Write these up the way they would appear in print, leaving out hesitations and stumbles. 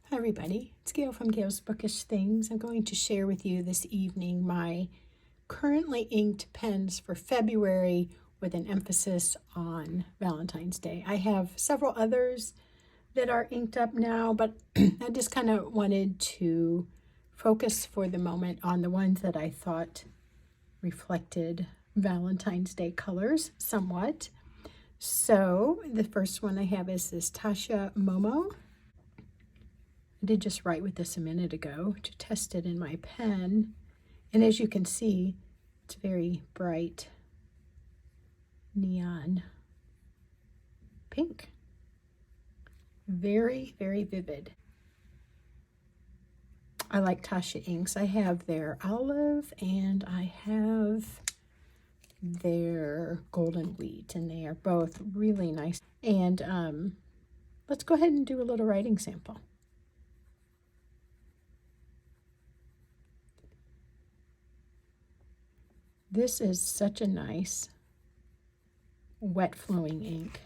Hi everybody, it's Gail from Gail's Bookish Things. I'm going to share with you this evening my currently inked pens for February with an emphasis on Valentine's Day. I have several others that are inked up now, but I just kind of wanted to focus for the moment on the ones that I thought reflected Valentine's Day colors somewhat. So the first one I have is this Tasha Momo. I did just write with this a minute ago to test it in my pen. And as you can see, it's very bright neon pink. Very, very vivid. I like Tasha inks. I have their olive and I have their golden wheat, and they are both really nice. And let's go ahead and do a little writing sample. This is such a nice wet flowing ink.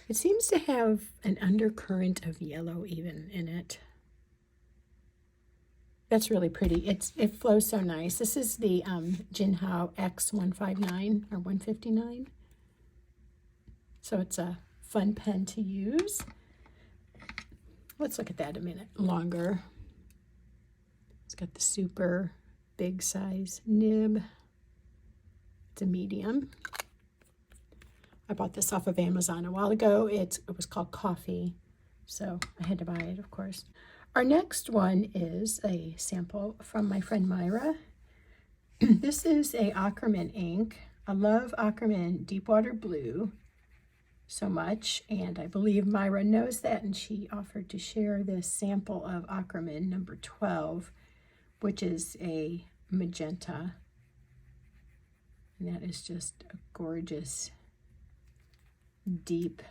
It seems to have an undercurrent of yellow even in it. That's really pretty. It flows so nice. This is the Jinhao X159 or 159. So it's a fun pen to use. Let's look at that a minute longer. It's got the super big size nib. It's a medium. I bought this off of Amazon a while ago. It was called Coffee, so I had to buy it, of course. Our next one is a sample from my friend Myra. This is a Acran ink. I love Acran Deepwater Blue so much, and I believe Myra knows that, and she offered to share this sample of Acran number 12, which is a magenta. And that is just a gorgeous, deep,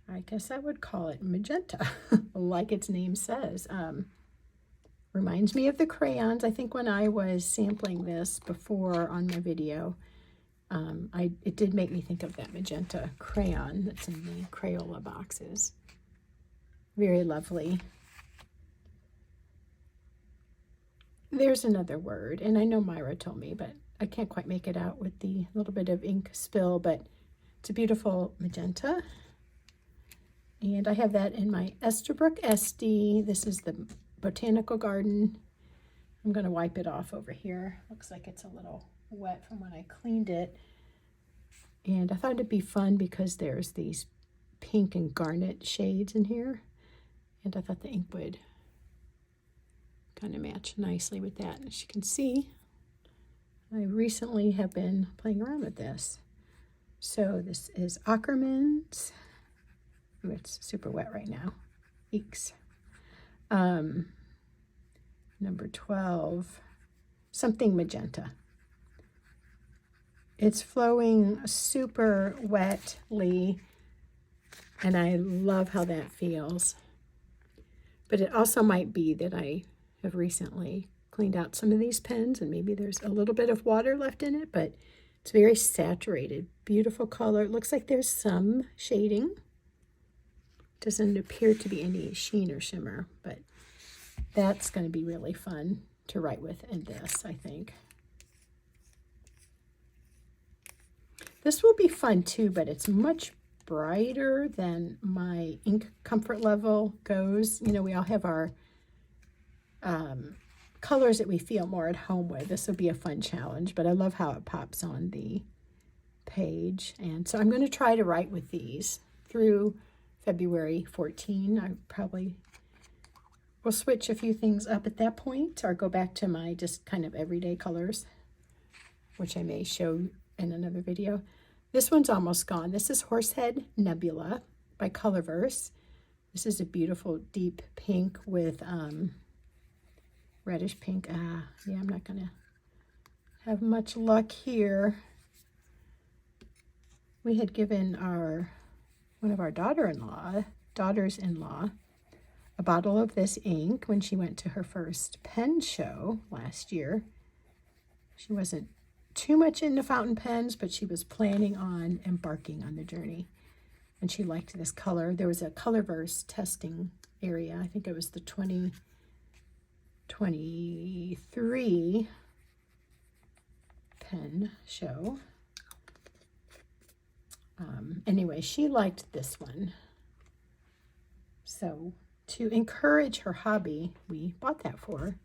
I guess I would call it magenta, like its name says. Reminds me of the crayons. I think when I was sampling this before on my video, it did make me think of that magenta crayon that's in the Crayola boxes. Very lovely. There's another word, and I know Myra told me, but I can't quite make it out with the little bit of ink spill, but it's a beautiful magenta. And I have that in my Esterbrook SD. This is the Botanical Garden. I'm going to wipe it off over here. Looks like it's a little wet from when I cleaned it. And I thought it'd be fun because there's these pink and garnet shades in here. And I thought the ink would kind of match nicely with that. As you can see, I recently have been playing around with this. So this is Ackerman's. Ooh, it's super wet right now. Eeks. Number 12, something magenta. It's flowing super wetly, and I love how that feels. But it also might be that I have recently cleaned out some of these pens and maybe there's a little bit of water left in it, but it's very saturated, beautiful color. It looks like there's some shading. Doesn't appear to be any sheen or shimmer, but that's going to be really fun to write with in this, I think. This will be fun too, but it's much brighter than my ink comfort level goes. You know, we all have our colors that we feel more at home with. This will be a fun challenge, but I love how it pops on the page. And so I'm going to try to write with these through February 14. I probably will switch a few things up at that point or go back to my just kind of everyday colors, which I may show in another video. This one's almost gone. This is Horsehead Nebula by Colorverse. This is a beautiful deep pink with reddish pink. Yeah, I'm not gonna have much luck here. We had given one of our daughters-in-law a bottle of this ink when she went to her first pen show last year. She wasn't too much into fountain pens, but she was planning on embarking on the journey. and she liked this color. There was a Colorverse testing area. I think it was the 2023 pen show. Anyway, she liked this one. So to encourage her hobby, we bought that for her.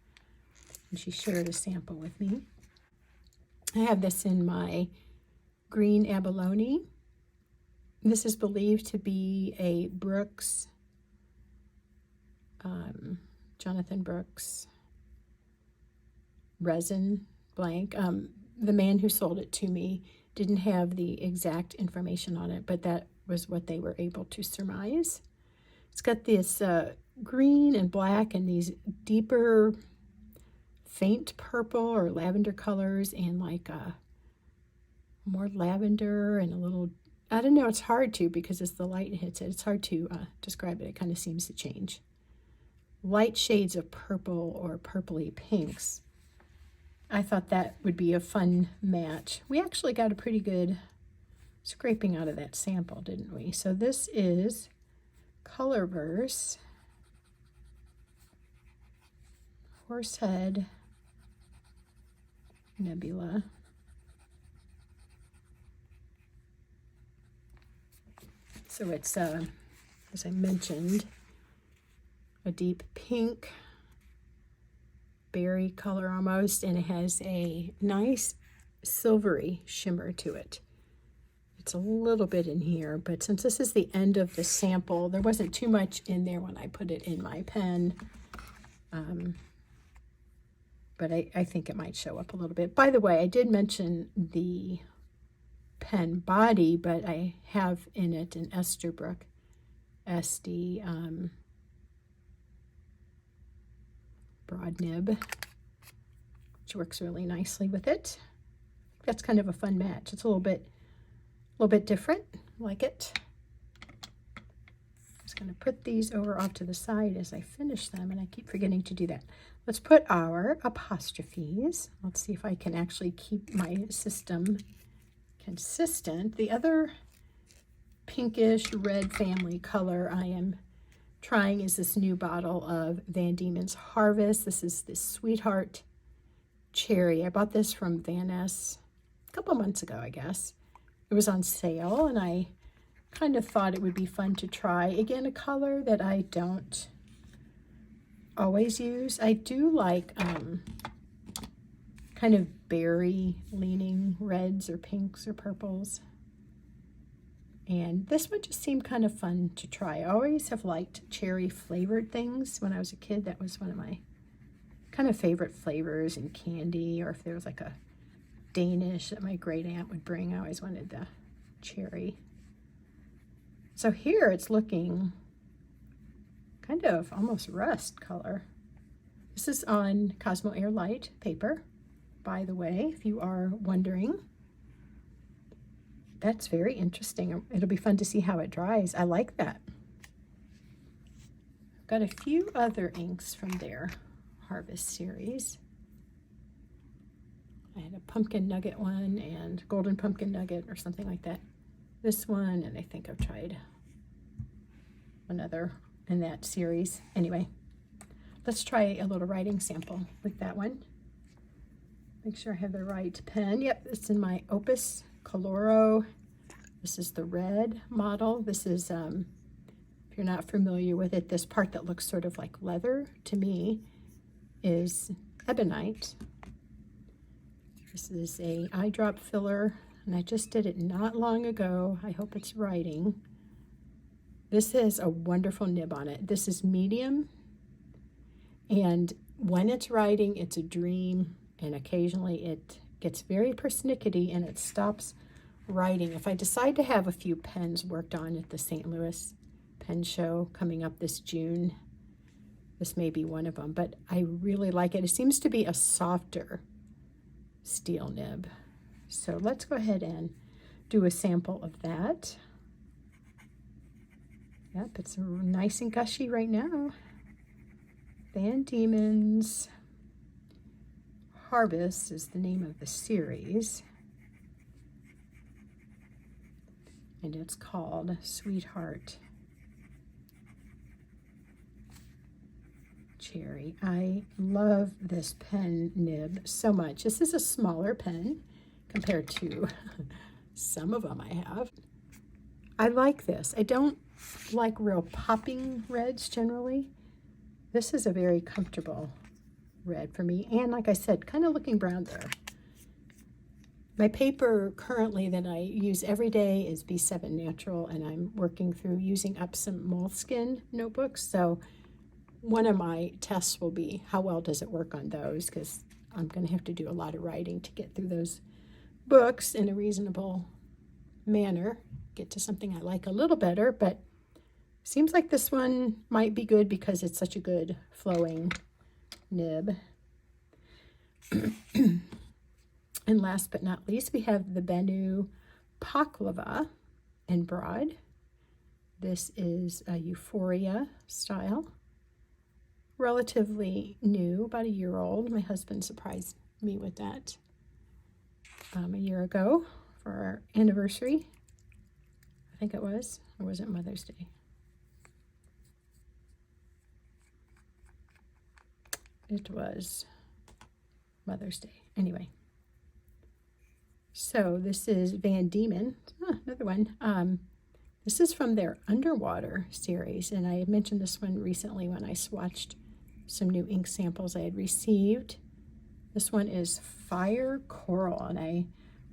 And she shared a sample with me. I have this in my green abalone. This is believed to be a Brooks, Jonathan Brooks resin blank. The man who sold it to me didn't have the exact information on it, but that was what they were able to surmise. It's got this green and black and these deeper, faint purple or lavender colors, and like more lavender and a little, I don't know, it's hard to, because as the light hits it, it's hard to describe it. It kind of seems to change. Light shades of purple or purpley pinks. I thought that would be a fun match. We actually got a pretty good scraping out of that sample, didn't we? So this is Colorverse Horsehead Nebula. So it's, as I mentioned, a deep pink berry color almost, and it has a nice silvery shimmer to it. It's a little bit in here, but since this is the end of the sample, there wasn't too much in there when I put it in my pen. But I think it might show up a little bit. By the way, I did mention the pen body, but I have in it an Esterbrook SD broad nib, which works really nicely with it. That's kind of a fun match. It's a little bit different. Like it. I'm just going to put these over off to the side as I finish them, and I keep forgetting to do that. Let's put our apostrophes. Let's see if I can actually keep my system consistent. The other pinkish red family color I am trying is this new bottle of Van Diemen's Harvest. This is this Sweetheart Cherry. I bought this from Van Ness a couple months ago, I guess. It was on sale, and I kind of thought it would be fun to try. Again, a color that I don't always use. I do like kind of berry leaning reds or pinks or purples. And this one just seemed kind of fun to try. I always have liked cherry flavored things. When I was a kid, that was one of my kind of favorite flavors in candy, or if there was like a Danish that my great aunt would bring, I always wanted the cherry. So here it's looking kind of almost rust color. This is on Cosmo Air Light paper, by the way, if you are wondering. That's very interesting. It'll be fun to see how it dries. I like that. I've got a few other inks from their Harvest series. I had a pumpkin nugget one and golden pumpkin nugget or something like that. This one, and I think I've tried another in that series. Anyway, let's try a little writing sample with that one. Make sure I have the right pen. Yep, it's in my Opus Coloro. This is the red model. This is, if you're not familiar with it, this part that looks sort of like leather to me is ebonite. This is a eyedrop filler, and I just did it not long ago. I hope it's writing. This has a wonderful nib on it. This is medium, and when it's writing, it's a dream, and occasionally it gets very persnickety and it stops writing. If I decide to have a few pens worked on at the St. Louis Pen Show coming up this June, this may be one of them, but I really like it. It seems to be a softer steel nib. So let's go ahead and do a sample of that. Yep, it's nice and gushy right now. Van Diemen's Harvest is the name of the series. and it's called Sweetheart Cherry. I love this pen nib so much. This is a smaller pen compared to some of them I have. I like this. I don't like real popping reds generally. This is a very comfortable red for me. And like I said, kind of looking brown there. My paper currently that I use every day is B7 Natural, and I'm working through using up some Moleskine notebooks. So one of my tests will be how well does it work on those, because I'm going to have to do a lot of writing to get through those books in a reasonable manner, get to something I like a little better. But seems like this one might be good because it's such a good flowing nib. And last but not least, we have the Benu Paklava in Broad. This is a Euphoria style. Relatively new, about a year old. My husband surprised me with that a year ago for our anniversary. I think it was, or was it Mother's Day? It was Mother's Day. Anyway. So this is Van Diemen, another one. This is from their Underwater series, and I had mentioned this one recently when I swatched some new ink samples I had received. This one is Fire Coral, and I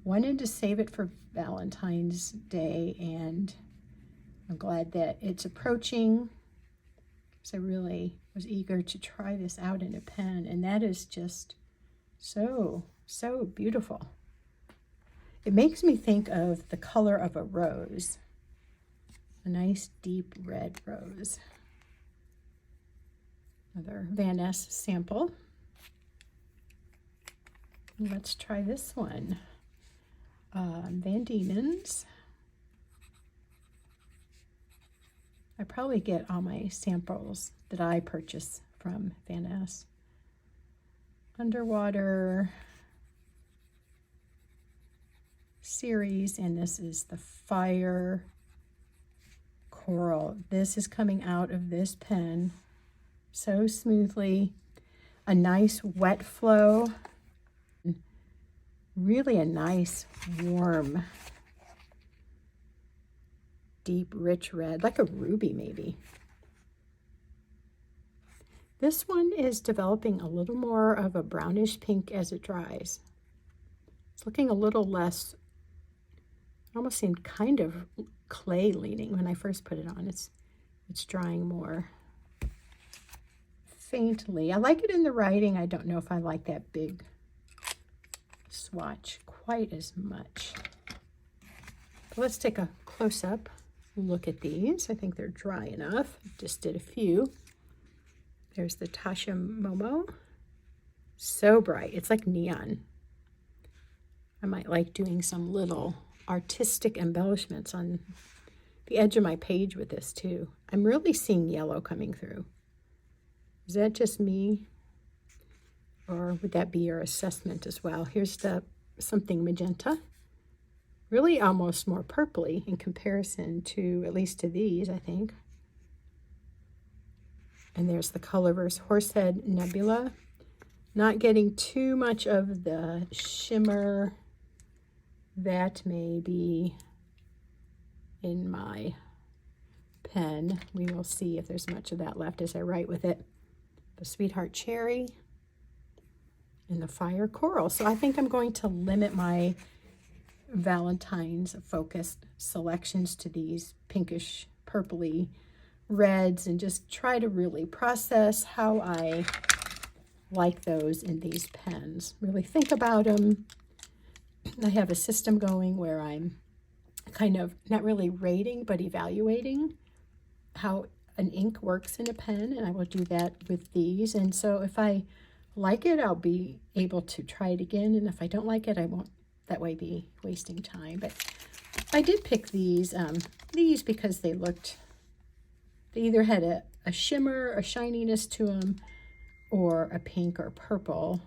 wanted to save it for Valentine's Day, and I'm glad that it's approaching, because I really was eager to try this out in a pen, and that is just so beautiful. It makes me think of the color of a rose, a nice deep red rose. Another Van Ness sample. Let's try this one. Van Diemen's. I probably get all my samples that I purchase from Van Ness. Underwater series, and this is the Fire Coral. This is coming out of this pen so smoothly. A nice wet flow. Really a nice warm deep rich red, like a ruby maybe. This one is developing a little more of a brownish pink as it dries. It's looking a little less, almost seemed kind of clay leaning when I first put it on. It's drying more faintly. I like it in the writing. I don't know if I like that big swatch quite as much. But let's take a close-up look at these. I think they're dry enough. Just did a few. There's the Tasha Momo. So bright. It's like neon. I might like doing some little artistic embellishments on the edge of my page with this too. I'm really seeing yellow coming through. Is that just me? Or would that be your assessment as well? Here's the something magenta. Really almost more purpley in comparison to, at least to these, I think. And there's the Colorverse Horsehead Nebula. Not getting too much of the shimmer that may be in my pen. We will see if there's much of that left as I write with it. The Sweetheart Cherry and the Fire Coral. So I think I'm going to limit my Valentine's focused selections to these pinkish purpley reds and just try to really process how I like those in these pens. Really think about them. I have a system going where I'm kind of not really rating but evaluating how an ink works in a pen, and I will do that with these. And so if I like it, I'll be able to try it again, and if I don't like it, I won't that way be wasting time. But I did pick these because they either had a shimmer, a shininess to them, or a pink or purple.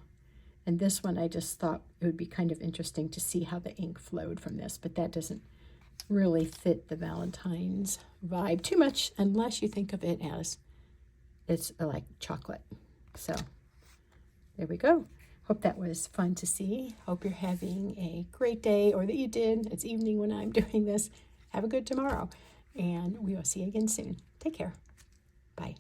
And this one I just thought it would be kind of interesting to see how the ink flowed from this, but that doesn't really fit the Valentine's vibe too much unless you think of it as it's like chocolate. So there we go. Hope that was fun to see. Hope you're having a great day, or that you did. It's evening when I'm doing this. Have a good tomorrow, and we will see you again soon. Take care. Bye.